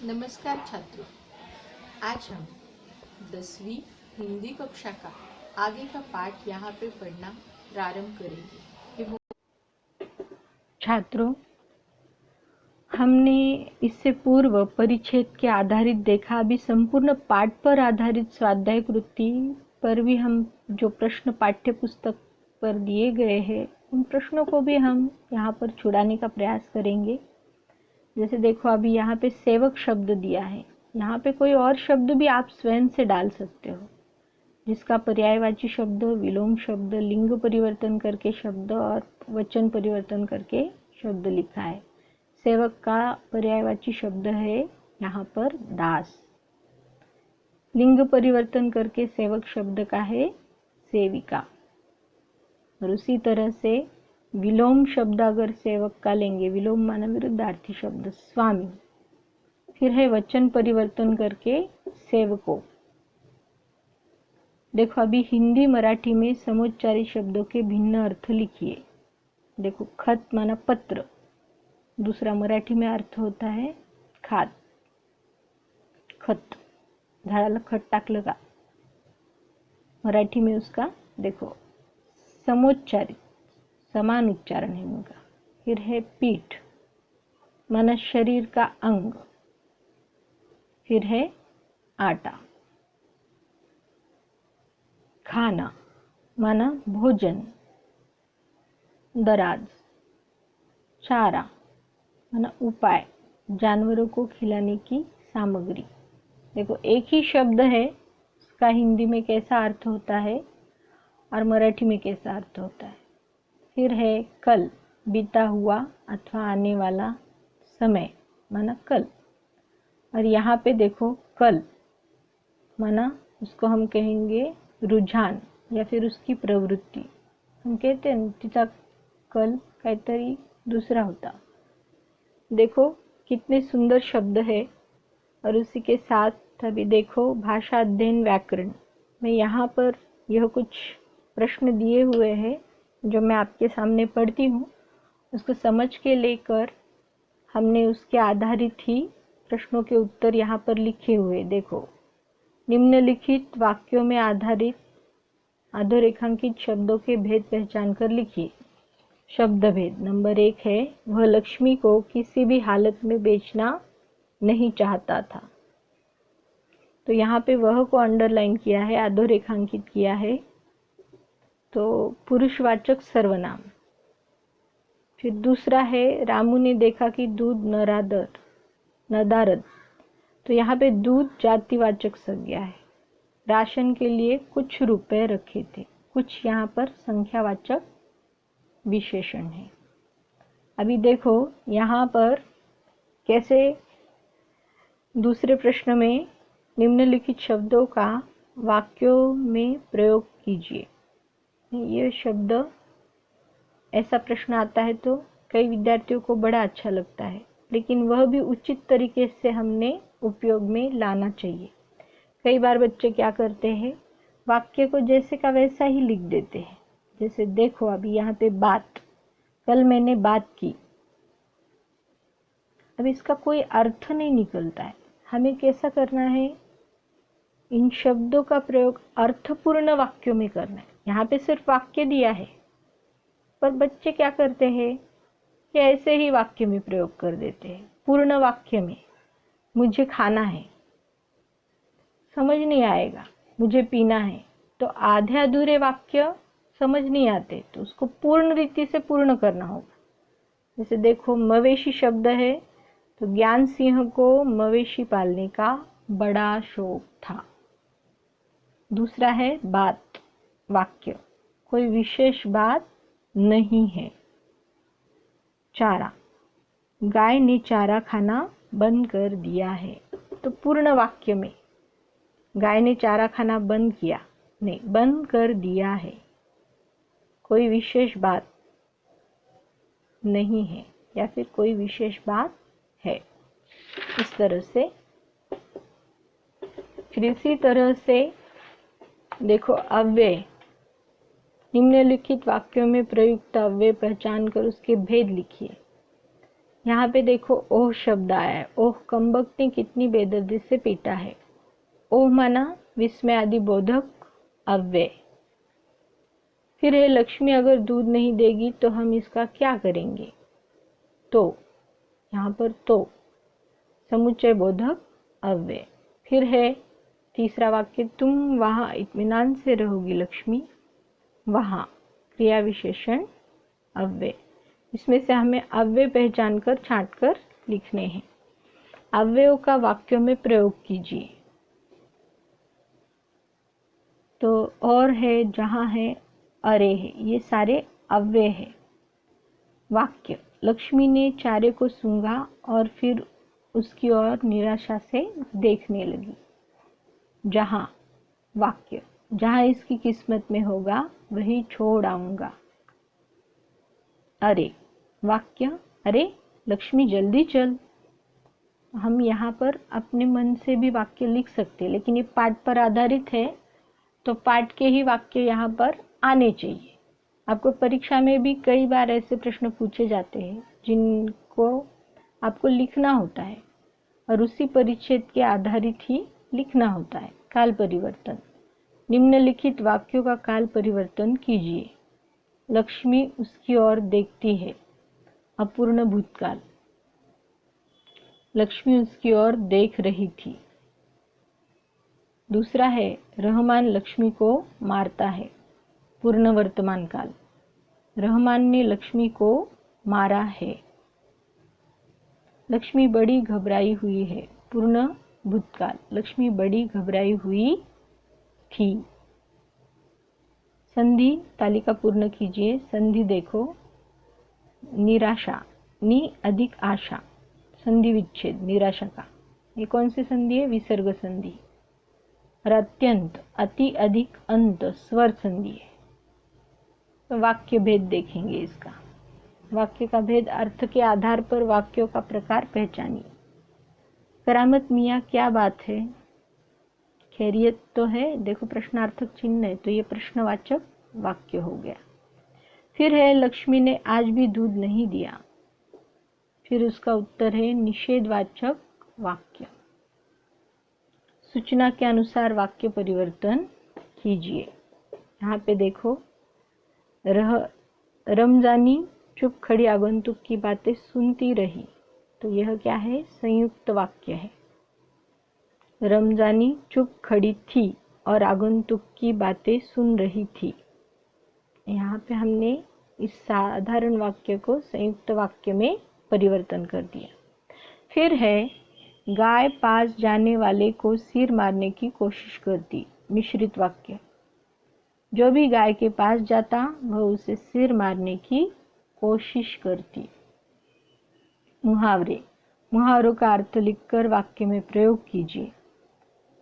नमस्कार छात्रों, आज हम 10वीं हिंदी कक्षा का आगे का पाठ यहाँ पे पढ़ना प्रारंभ करेंगे। छात्रों, हमने इससे पूर्व परिच्छेद के आधारित देखा। अभी संपूर्ण पाठ पर आधारित स्वाध्याय कृति पर भी हम जो प्रश्न पाठ्य पुस्तक पर दिए गए हैं उन प्रश्नों को भी हम यहाँ पर छुड़ाने का प्रयास करेंगे। जैसे देखो, अभी यहाँ पे सेवक शब्द दिया है, यहाँ पे कोई और शब्द भी आप स्वयं से डाल सकते हो जिसका पर्यायवाची शब्द, विलोम शब्द, लिंग परिवर्तन करके शब्द और वचन परिवर्तन करके शब्द लिखा है। सेवक का पर्यायवाची शब्द है यहाँ पर दास। लिंग परिवर्तन करके सेवक शब्द का है सेविका। और उसी तरह से विलोम शब्द अगर सेवक का लेंगे, विलोम माना विरुद्धार्थी शब्द, स्वामी। फिर है वचन परिवर्तन करके सेवकों। देखो, अभी हिंदी मराठी में समोच्चारी शब्दों के भिन्न अर्थ लिखिए। देखो, खत माना पत्र, दूसरा मराठी में अर्थ होता है खात, खत, झाडाला खत टाकलं का, मराठी में उसका देखो समोच्चारित, समान उच्चारण है उनका। फिर है पीठ माना शरीर का अंग। फिर है आटा। खाना माना भोजन, दराज। चारा माना उपाय, जानवरों को खिलाने की सामग्री। देखो, एक ही शब्द है, उसका हिंदी में कैसा अर्थ होता है और मराठी में कैसा अर्थ होता है। फिर है कल, बीता हुआ अथवा आने वाला समय माना कल। और यहाँ पे देखो, कल माना उसको हम कहेंगे रुझान या फिर उसकी प्रवृत्ति। हम कहते हैं तिचा कल काहीतरी दूसरा होता। देखो कितने सुंदर शब्द है। और उसी के साथ अभी देखो भाषा अध्ययन व्याकरण में यहाँ पर यह कुछ प्रश्न दिए हुए हैं जो मैं आपके सामने पढ़ती हूँ। उसको समझ के लेकर हमने उसके आधारित ही प्रश्नों के उत्तर यहाँ पर लिखे हुए। देखो, निम्नलिखित वाक्यों में आधारित अधोरेखांकित शब्दों के भेद पहचान कर लिखिए। शब्द भेद नंबर 1 है, वह लक्ष्मी को किसी भी हालत में बेचना नहीं चाहता था। तो यहाँ पे वह को अंडरलाइन किया है, अधोरेखांकित किया है, तो पुरुषवाचक सर्वनाम। फिर दूसरा है, रामू ने देखा कि दूध नदारद। तो यहाँ पे दूध जातिवाचक संज्ञा है। राशन के लिए कुछ रुपए रखे थे, कुछ यहाँ पर संख्यावाचक विशेषण है। अभी देखो यहाँ पर कैसे दूसरे प्रश्न में निम्नलिखित शब्दों का वाक्यों में प्रयोग कीजिए। ये शब्द, ऐसा प्रश्न आता है तो कई विद्यार्थियों को बड़ा अच्छा लगता है, लेकिन वह भी उचित तरीके से हमने उपयोग में लाना चाहिए। कई बार बच्चे क्या करते हैं, वाक्य को जैसे का वैसा ही लिख देते हैं। जैसे देखो, अभी यहाँ पे बात, कल मैंने बात की। अब इसका कोई अर्थ नहीं निकलता है। हमें कैसा करना है, इन शब्दों का प्रयोग अर्थपूर्ण वाक्यों में करना है। यहाँ पे सिर्फ वाक्य दिया है, पर बच्चे क्या करते हैं कि ऐसे ही वाक्य में प्रयोग कर देते हैं। पूर्ण वाक्य में मुझे खाना है, समझ नहीं आएगा, मुझे पीना है, तो आधे अधूरे वाक्य समझ नहीं आते, तो उसको पूर्ण रीति से पूर्ण करना होगा। जैसे देखो, मवेशी शब्द है, तो ज्ञान सिंह को मवेशी पालने का बड़ा शौक था। दूसरा है बात, वाक्य, कोई विशेष बात नहीं है। चारा, गाय ने चारा खाना बंद कर दिया है। तो पूर्ण वाक्य में गाय ने चारा खाना बंद किया नहीं, बंद कर दिया है, कोई विशेष बात नहीं है या फिर कोई विशेष बात है। इस तरह से। फिर इसी तरह से देखो, अव्यय, निम्नलिखित वाक्यों में प्रयुक्त अव्यय पहचान कर उसके भेद लिखिए। यहाँ पे देखो ओह शब्द आया है। ओह कमबख्त ने कितनी बेदर्दी से पीटा है। ओह माना विस्मय आदि बोधक अव्यय। फिर है लक्ष्मी अगर दूध नहीं देगी तो हम इसका क्या करेंगे। तो यहाँ पर तो समुच्चय बोधक अव्यय। फिर है तीसरा वाक्य, तुम वहाँ इत्मीनान से रहोगी लक्ष्मी। वहाँ क्रिया विशेषण अव्यय। इसमें से हमें अव्यय पहचान कर छांट कर लिखने हैं। अव्ययों का वाक्यों में प्रयोग कीजिए। तो और है, जहाँ है, अरे है, ये सारे अव्यय है। वाक्य, लक्ष्मी ने चारे को सूंघा और फिर उसकी ओर निराशा से देखने लगी। जहाँ वाक्य, जहाँ इसकी किस्मत में होगा वही छोड़ आऊंगा। अरे वाक्य, अरे लक्ष्मी जल्दी चल। हम यहाँ पर अपने मन से भी वाक्य लिख सकते हैं, लेकिन ये पाठ पर आधारित है तो पाठ के ही वाक्य यहाँ पर आने चाहिए। आपको परीक्षा में भी कई बार ऐसे प्रश्न पूछे जाते हैं जिनको आपको लिखना होता है और उसी परिच्छेद के आधारित ही लिखना होता है। काल परिवर्तन, निम्नलिखित वाक्यों का काल परिवर्तन कीजिए। लक्ष्मी उसकी ओर देखती है, अपूर्ण भूतकाल। लक्ष्मी उसकी ओर देख रही थी। दूसरा है, रहमान लक्ष्मी को मारता है, पूर्ण वर्तमान काल। रहमान ने लक्ष्मी को मारा है। लक्ष्मी बड़ी घबराई हुई है, पूर्ण भूतकाल। लक्ष्मी बड़ी घबराई हुई थी। संधि तालिका पूर्ण कीजिए। संधि देखो, निराशा, नि अधिक आशा, संधि विच्छेद निराशा का। ये कौन सी संधि है? विसर्ग संधि। और अत्यंत, अति अधिक अंत, स्वर संधि है। तो वाक्य भेद देखेंगे इसका। वाक्य का भेद, अर्थ के आधार पर वाक्यों का प्रकार पहचानिए। करामत मियाँ क्या बात है? खैरियत तो है। देखो प्रश्नार्थक चिन्ह है तो ये प्रश्नवाचक वाक्य हो गया। फिर है लक्ष्मी ने आज भी दूध नहीं दिया। फिर उसका उत्तर है निषेधवाचक वाक्य। सूचना के अनुसार वाक्य परिवर्तन कीजिए। यहाँ पे देखो, रमजानी चुप खड़ी आगंतुक की बातें सुनती रही। तो यह क्या है? संयुक्त वाक्य है। रमजानी चुप खड़ी थी और आगंतुक की बातें सुन रही थी। यहाँ पे हमने इस साधारण वाक्य को संयुक्त वाक्य में परिवर्तन कर दिया। फिर है, गाय पास जाने वाले को सिर मारने की कोशिश करती, मिश्रित वाक्य। जो भी गाय के पास जाता वह उसे सिर मारने की कोशिश करती। मुहावरे, मुहावरों का अर्थ लिखकर वाक्य में प्रयोग कीजिए।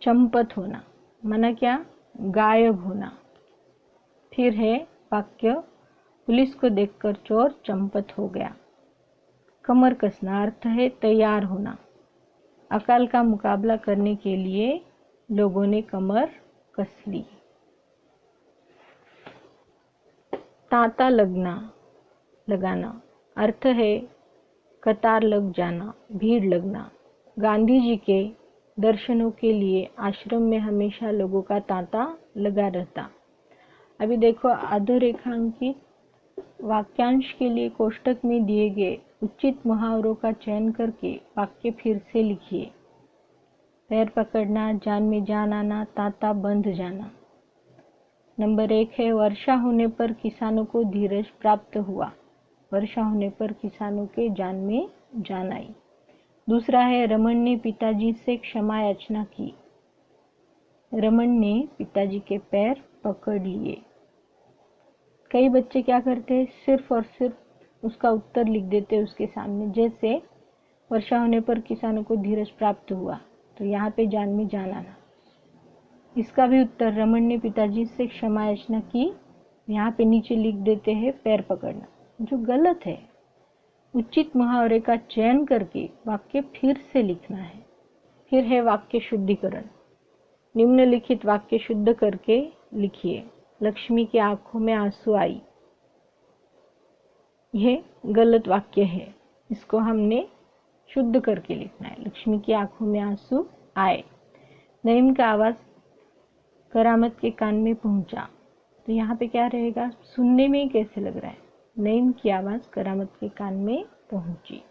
चंपत होना, माना क्या? गायब होना। फिर है वाक्य, पुलिस को देखकर चोर चंपत हो गया। कमर कसना, अर्थ है तैयार होना। अकाल का मुकाबला करने के लिए लोगों ने कमर कस ली। तांता लगना, लगाना, अर्थ है कतार लग जाना, भीड़ लगना। गांधी जी के दर्शनों के लिए आश्रम में हमेशा लोगों का तांता लगा रहता। अभी देखो, अधोरेखांकित वाक्यांश के लिए कोष्टक में दिए गए उचित मुहावरों का चयन करके वाक्य फिर से लिखिए। पैर पकड़ना, जान में जान आना, तांता बंध जाना। नंबर 1 है, वर्षा होने पर किसानों को धीरज प्राप्त हुआ। वर्षा होने पर किसानों के जान में जान आई। दूसरा है, रमन ने पिताजी से क्षमा याचना की। रमन ने पिताजी के पैर पकड़ लिए। कई बच्चे क्या करते हैं, सिर्फ और सिर्फ उसका उत्तर लिख देते हैं उसके सामने। जैसे वर्षा होने पर किसानों को धीरज प्राप्त हुआ, तो यहाँ पे जान में जान आना। इसका भी उत्तर, रमन ने पिताजी से क्षमा याचना की, यहाँ पे नीचे लिख देते हैं पैर पकड़ना, जो गलत है। उचित मुहावरे का चयन करके वाक्य फिर से लिखना है। फिर है वाक्य शुद्धिकरण। निम्नलिखित वाक्य शुद्ध करके लिखिए। लक्ष्मी की आंखों में आंसू आई, यह गलत वाक्य है। इसको हमने शुद्ध करके लिखना है। लक्ष्मी की आंखों में आंसू आए। नईम का आवाज़ करामत के कान में पहुंचा। तो यहाँ पे क्या रहेगा, सुनने में ही कैसे लग रहा है, नईम की आवाज़ करामत के कान में पहुंची।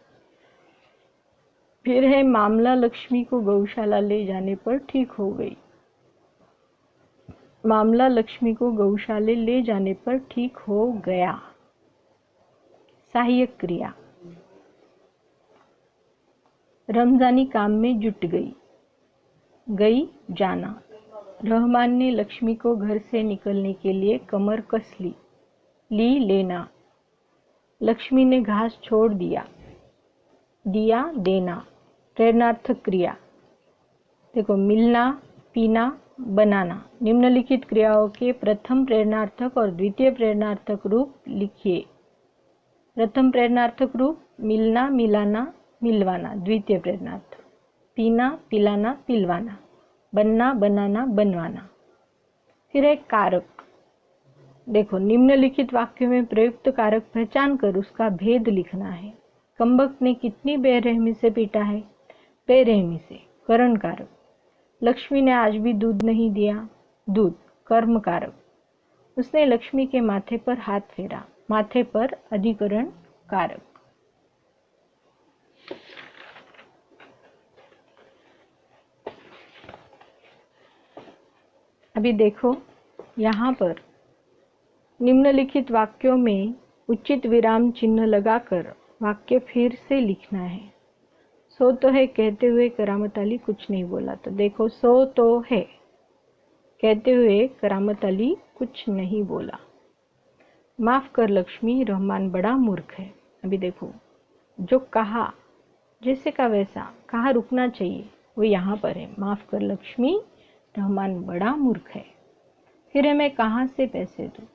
फिर है मामला लक्ष्मी को गौशाला ले जाने पर ठीक हो गई। मामला लक्ष्मी को गौशाले ले जाने पर ठीक हो गया। सहायक क्रिया। रमजानी काम में जुट गई। गई जाना। रहमान ने लक्ष्मी को घर से निकलने के लिए कमर कस ली। ली लेना। लक्ष्मी ने घास छोड़ दिया। दिया देना। प्रेरणार्थक क्रिया। देखो, मिलना, पीना, बनाना। निम्नलिखित क्रियाओं के प्रथम प्रेरणार्थक और द्वितीय प्रेरणार्थक रूप लिखिए। प्रथम प्रेरणार्थक रूप मिलना, मिलाना, मिलवाना। द्वितीय प्रेरणार्थक पीना, पिलाना, पिलवाना। बनना, बनाना, बनवाना। फिर एक कारक। देखो, निम्नलिखित वाक्यों में प्रयुक्त कारक पहचान कर उसका भेद लिखना है। कमबख्त ने कितनी बेरहमी से पीटा है? बेरहमी से। करण कारक। लक्ष्मी ने आज भी दूध नहीं दिया। दूध। कर्म कारक। उसने लक्ष्मी के माथे पर हाथ फेरा। माथे पर अधिकरण कारक। अभी देखो, यहाँ पर निम्नलिखित वाक्यों में उचित विराम चिन्ह लगाकर वाक्य फिर से लिखना है। सो तो है कहते हुए करामत अली कुछ नहीं बोला। तो देखो, सो तो है कहते हुए करामत अली कुछ नहीं बोला। माफ कर लक्ष्मी, रहमान बड़ा मूर्ख है। अभी देखो, जो कहा जैसे का वैसा, कहा रुकना चाहिए, वो यहाँ पर है। माफ कर लक्ष्मी, रहमान बड़ा मूर्ख है। फिर है मैं कहाँ से पैसे दूँ।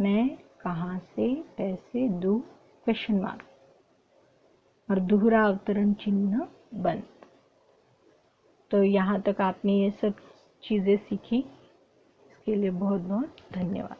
मैं कहाँ से पैसे दूँ, क्वेश्चन मार्क और दोहरा अवतरण चिन्ह बंद। तो यहाँ तक आपने ये सब चीज़ें सीखी। इसके लिए बहुत बहुत धन्यवाद।